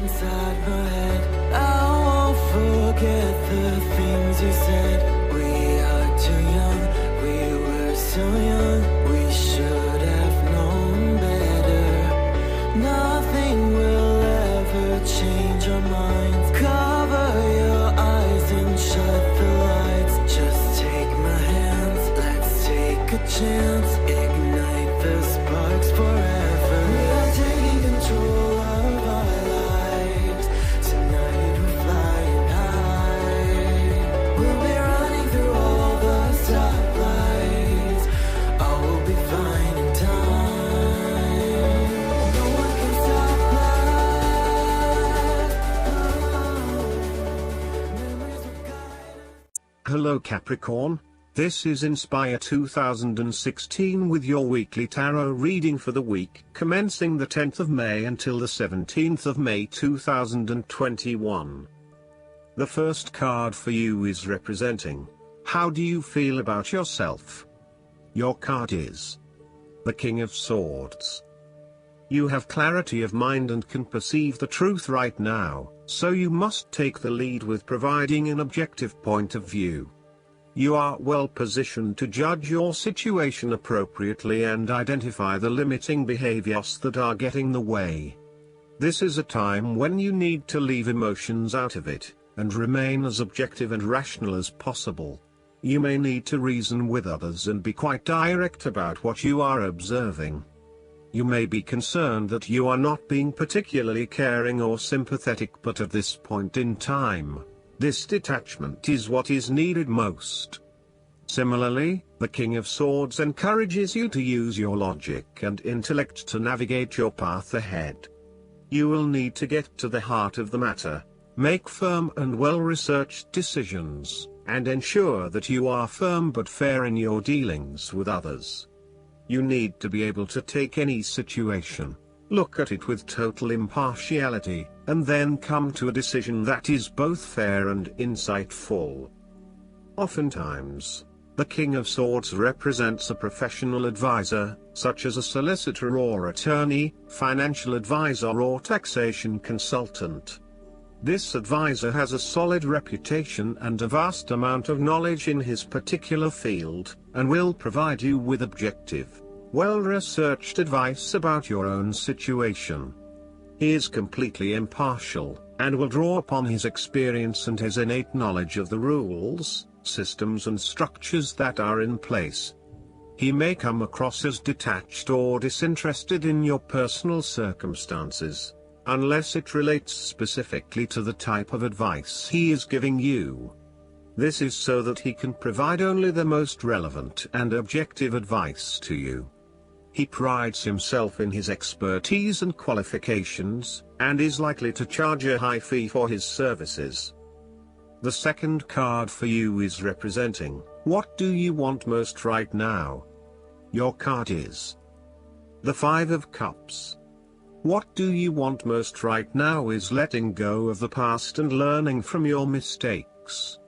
inside my head. I won't forget the things you said. We are too young, we were so young. We should have known better. Nothing will ever change our minds. Cover your eyes and shut the lights. Just take my hands, let's take a chance. Ignite the sparks forever. We are taking control of our lives. Tonight we're flying high. We'll be running through all the stoplights. All will be fine in time. No one can stop us. Memories will guide us. Hello Capricorn, this is Inspire 2016 with your weekly tarot reading for the week commencing the 10th of May until the 17th of May 2021. The first card for you is representing, how do you feel about yourself? Your card is the King of Swords. You have clarity of mind and can perceive the truth right now, so you must take the lead with providing an objective point of view. You are well positioned to judge your situation appropriately and identify the limiting behaviors that are getting in the way. This is a time when you need to leave emotions out of it, and remain as objective and rational as possible. You may need to reason with others and be quite direct about what you are observing. You may be concerned that you are not being particularly caring or sympathetic, but at this point in time, this detachment is what is needed most. Similarly, the King of Swords encourages you to use your logic and intellect to navigate your path ahead. You will need to get to the heart of the matter, make firm and well-researched decisions, and ensure that you are firm but fair in your dealings with others. You need to be able to take any situation, look at it with total impartiality, and then come to a decision that is both fair and insightful. Oftentimes, the King of Swords represents a professional advisor, such as a solicitor or attorney, financial advisor or taxation consultant. This advisor has a solid reputation and a vast amount of knowledge in his particular field, and will provide you with objective, well-researched advice about your own situation. He is completely impartial, and will draw upon his experience and his innate knowledge of the rules, systems and structures that are in place. He may come across as detached or disinterested in your personal circumstances, unless it relates specifically to the type of advice he is giving you. This is so that he can provide only the most relevant and objective advice to you. He prides himself in his expertise and qualifications, and is likely to charge a high fee for his services. The second card for you is representing, what do you want most right now? Your card is the Five of Cups. What do you want most right now is letting go of the past and learning from your mistakes.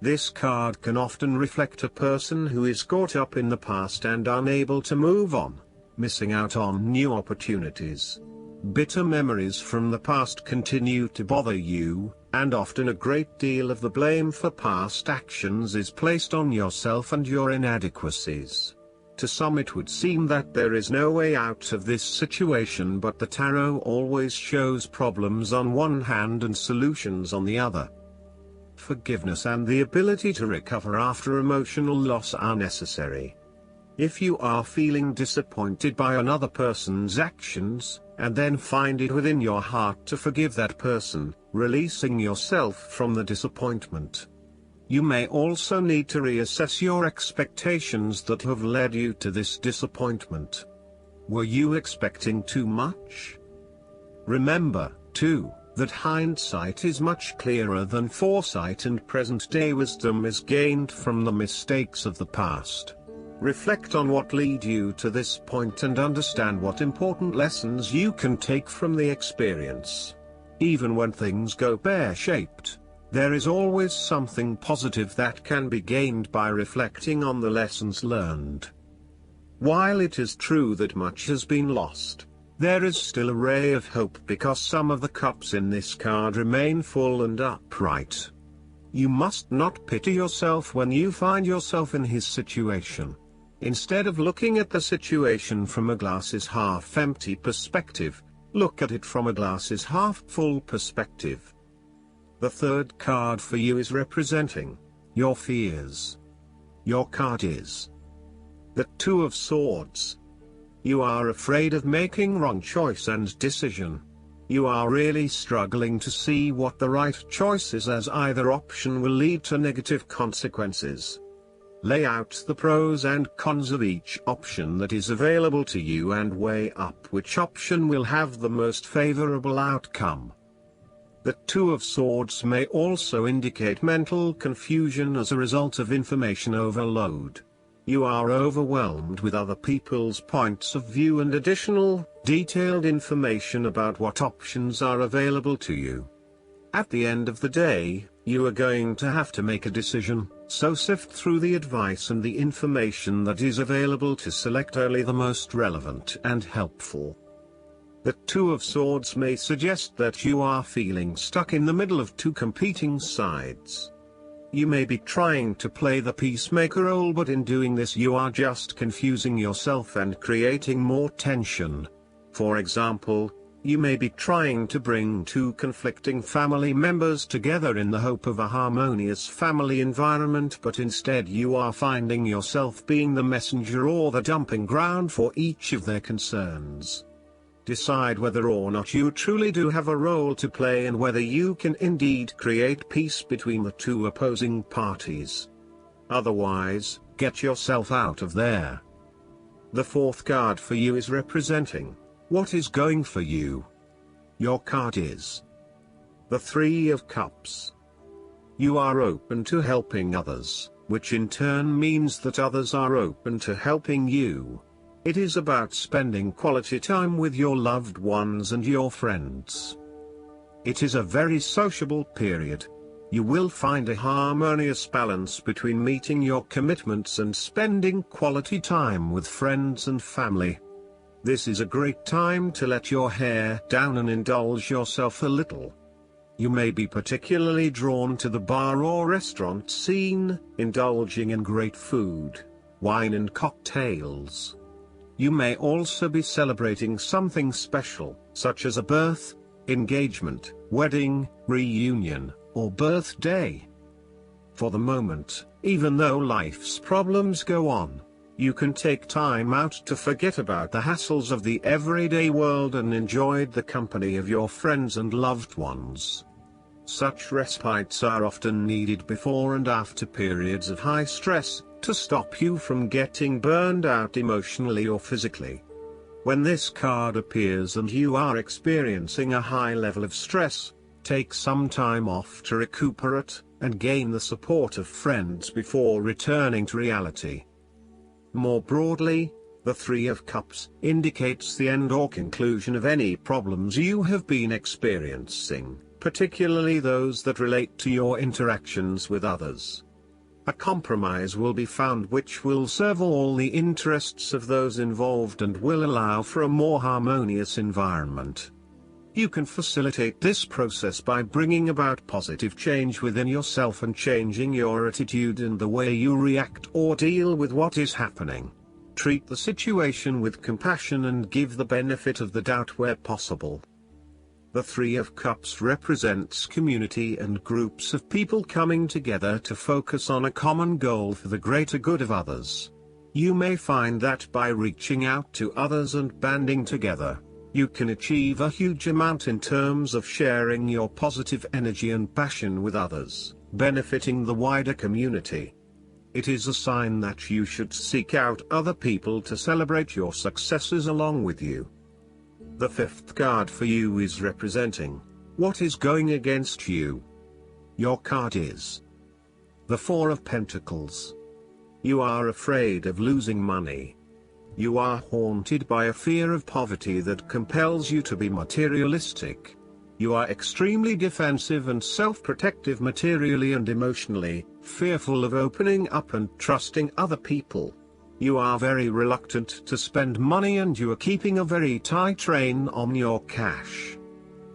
This card can often reflect a person who is caught up in the past and unable to move on, missing out on new opportunities. Bitter memories from the past continue to bother you, and often a great deal of the blame for past actions is placed on yourself and your inadequacies. To some it would seem that there is no way out of this situation, but the tarot always shows problems on one hand and solutions on the other. Forgiveness and the ability to recover after emotional loss are necessary. If you are feeling disappointed by another person's actions, and then find it within your heart to forgive that person, releasing yourself from the disappointment. You may also need to reassess your expectations that have led you to this disappointment. Were you expecting too much? Remember, too, that hindsight is much clearer than foresight, and present-day wisdom is gained from the mistakes of the past. Reflect on what led you to this point and understand what important lessons you can take from the experience. Even when things go pear-shaped, there is always something positive that can be gained by reflecting on the lessons learned. While it is true that much has been lost, There is still a ray of hope because some of the cups in this card remain full and upright. You must not pity yourself when you find yourself in his situation. Instead of looking at the situation from a glass is half empty perspective, look at it from a glass is half full perspective. The third card for you is representing your fears. Your card is the Two of Swords. You are afraid of making wrong choice and decision. You are really struggling to see what the right choice is, as either option will lead to negative consequences. Lay out the pros and cons of each option that is available to you and weigh up which option will have the most favorable outcome. The Two of Swords may also indicate mental confusion as a result of information overload. You are overwhelmed with other people's points of view and additional, detailed information about what options are available to you. At the end of the day, you are going to have to make a decision, so sift through the advice and the information that is available to select only the most relevant and helpful. The Two of Swords may suggest that you are feeling stuck in the middle of two competing sides. You may be trying to play the peacemaker role, but in doing this you are just confusing yourself and creating more tension. For example, you may be trying to bring two conflicting family members together in the hope of a harmonious family environment, but instead you are finding yourself being the messenger or the dumping ground for each of their concerns. Decide whether or not you truly do have a role to play and whether you can indeed create peace between the two opposing parties. Otherwise, get yourself out of there. The fourth card for you is representing what is going for you. Your card is the Three of Cups. You are open to helping others, which in turn means that others are open to helping you. It is about spending quality time with your loved ones and your friends. It is a very sociable period. You will find a harmonious balance between meeting your commitments and spending quality time with friends and family. This is a great time to let your hair down and indulge yourself a little. You may be particularly drawn to the bar or restaurant scene, indulging in great food, wine and cocktails. You may also be celebrating something special, such as a birth, engagement, wedding, reunion, or birthday. For the moment, even though life's problems go on, you can take time out to forget about the hassles of the everyday world and enjoy the company of your friends and loved ones. Such respites are often needed before and after periods of high stress, to stop you from getting burned out emotionally or physically. When this card appears and you are experiencing a high level of stress, take some time off to recuperate, and gain the support of friends before returning to reality. More broadly, the Three of Cups indicates the end or conclusion of any problems you have been experiencing, particularly those that relate to your interactions with others. A compromise will be found which will serve all the interests of those involved and will allow for a more harmonious environment. You can facilitate this process by bringing about positive change within yourself and changing your attitude and the way you react or deal with what is happening. Treat the situation with compassion and give the benefit of the doubt where possible. The Three of Cups represents community and groups of people coming together to focus on a common goal for the greater good of others. You may find that by reaching out to others and banding together, you can achieve a huge amount in terms of sharing your positive energy and passion with others, benefiting the wider community. It is a sign that you should seek out other people to celebrate your successes along with you. The fifth card for you is representing what is going against you. Your card is the Four of Pentacles. You are afraid of losing money. You are haunted by a fear of poverty that compels you to be materialistic. You are extremely defensive and self-protective materially and emotionally, fearful of opening up and trusting other people. You are very reluctant to spend money and you are keeping a very tight rein on your cash.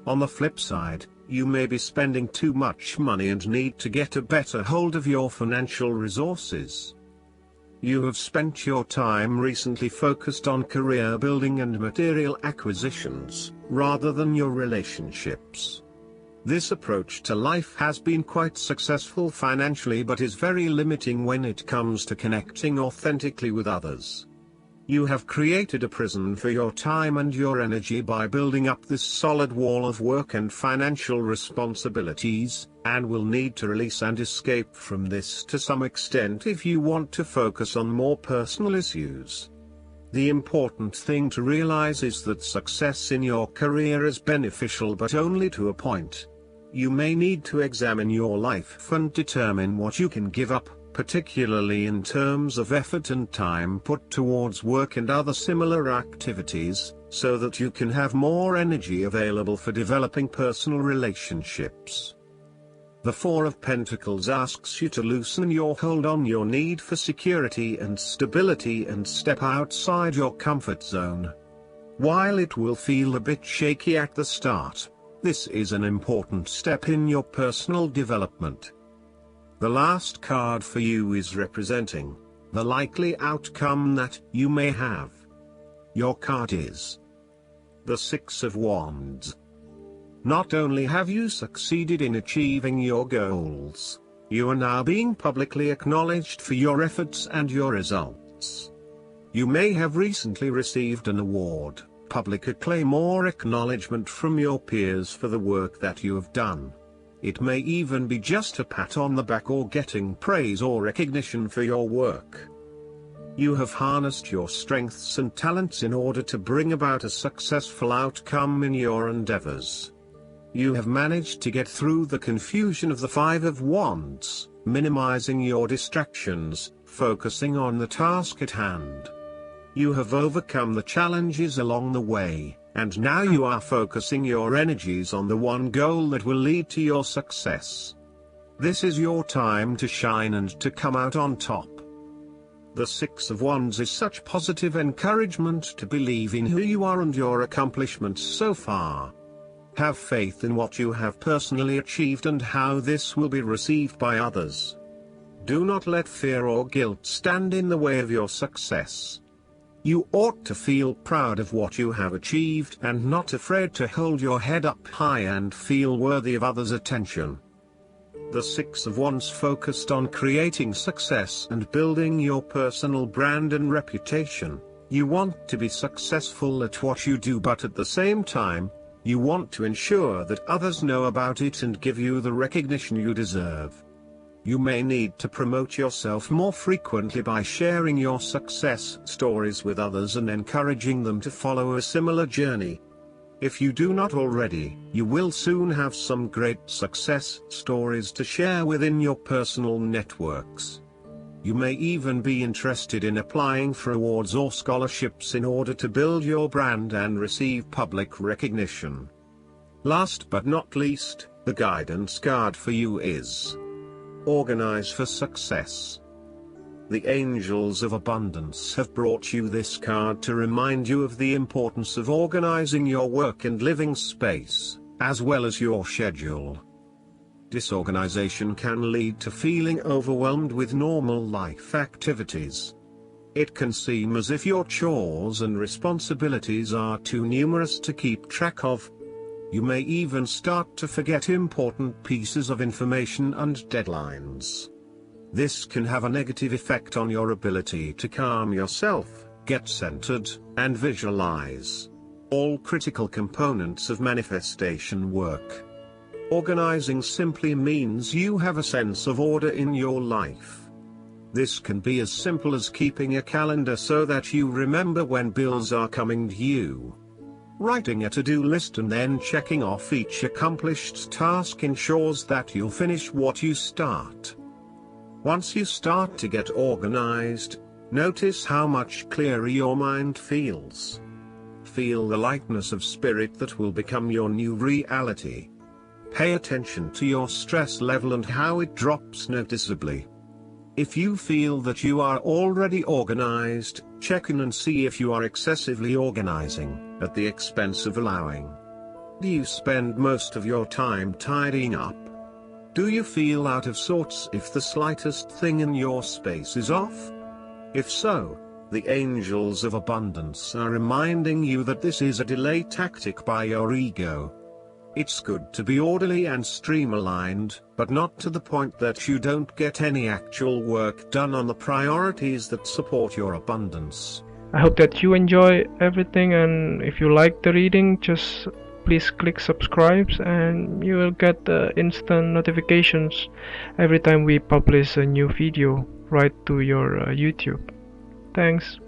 On the flip side, you may be spending too much money and need to get a better hold of your financial resources. You have spent your time recently focused on career building and material acquisitions, rather than your relationships. This approach to life has been quite successful financially but is very limiting when it comes to connecting authentically with others. You have created a prison for your time and your energy by building up this solid wall of work and financial responsibilities, and will need to release and escape from this to some extent if you want to focus on more personal issues. The important thing to realize is that success in your career is beneficial but only to a point. You may need to examine your life and determine what you can give up, particularly in terms of effort and time put towards work and other similar activities, so that you can have more energy available for developing personal relationships. The Four of Pentacles asks you to loosen your hold on your need for security and stability and step outside your comfort zone. While it will feel a bit shaky at the start, this is an important step in your personal development. The last card for you is representing the likely outcome that you may have. Your card is the Six of Wands. Not only have you succeeded in achieving your goals, you are now being publicly acknowledged for your efforts and your results. You may have recently received an award, public acclaim or acknowledgement from your peers for the work that you have done. It may even be just a pat on the back or getting praise or recognition for your work. You have harnessed your strengths and talents in order to bring about a successful outcome in your endeavors. You have managed to get through the confusion of the Five of Wands, minimizing your distractions, focusing on the task at hand. You have overcome the challenges along the way, and now you are focusing your energies on the one goal that will lead to your success. This is your time to shine and to come out on top. The Six of Wands is such positive encouragement to believe in who you are and your accomplishments so far. Have faith in what you have personally achieved and how this will be received by others. Do not let fear or guilt stand in the way of your success. You ought to feel proud of what you have achieved and not afraid to hold your head up high and feel worthy of others' attention. The Six of Wands focused on creating success and building your personal brand and reputation. You want to be successful at what you do, but at the same time, you want to ensure that others know about it and give you the recognition you deserve. You may need to promote yourself more frequently by sharing your success stories with others and encouraging them to follow a similar journey. If you do not already, you will soon have some great success stories to share within your personal networks. You may even be interested in applying for awards or scholarships in order to build your brand and receive public recognition. Last but not least, the guidance card for you is Organize for Success. The Angels of Abundance have brought you this card to remind you of the importance of organizing your work and living space, as well as your schedule. Disorganization can lead to feeling overwhelmed with normal life activities. It can seem as if your chores and responsibilities are too numerous to keep track of. You may even start to forget important pieces of information and deadlines. This can have a negative effect on your ability to calm yourself, get centered, and visualize. All critical components of manifestation work. Organizing simply means you have a sense of order in your life. This can be as simple as keeping a calendar so that you remember when bills are coming due. Writing a to-do list and then checking off each accomplished task ensures that you'll finish what you start. Once you start to get organized, notice how much clearer your mind feels. Feel the lightness of spirit that will become your new reality. Pay attention to your stress level and how it drops noticeably. If you feel that you are already organized, check in and see if you are excessively organizing, at the expense of allowing. Do you spend most of your time tidying up? Do you feel out of sorts if the slightest thing in your space is off? If so, the angels of abundance are reminding you that this is a delay tactic by your ego. It's good to be orderly and streamlined, but not to the point that you don't get any actual work done on the priorities that support your abundance. I hope that you enjoy everything, and if you like the reading, just please click subscribe and you will get instant notifications every time we publish a new video right to your YouTube. Thanks.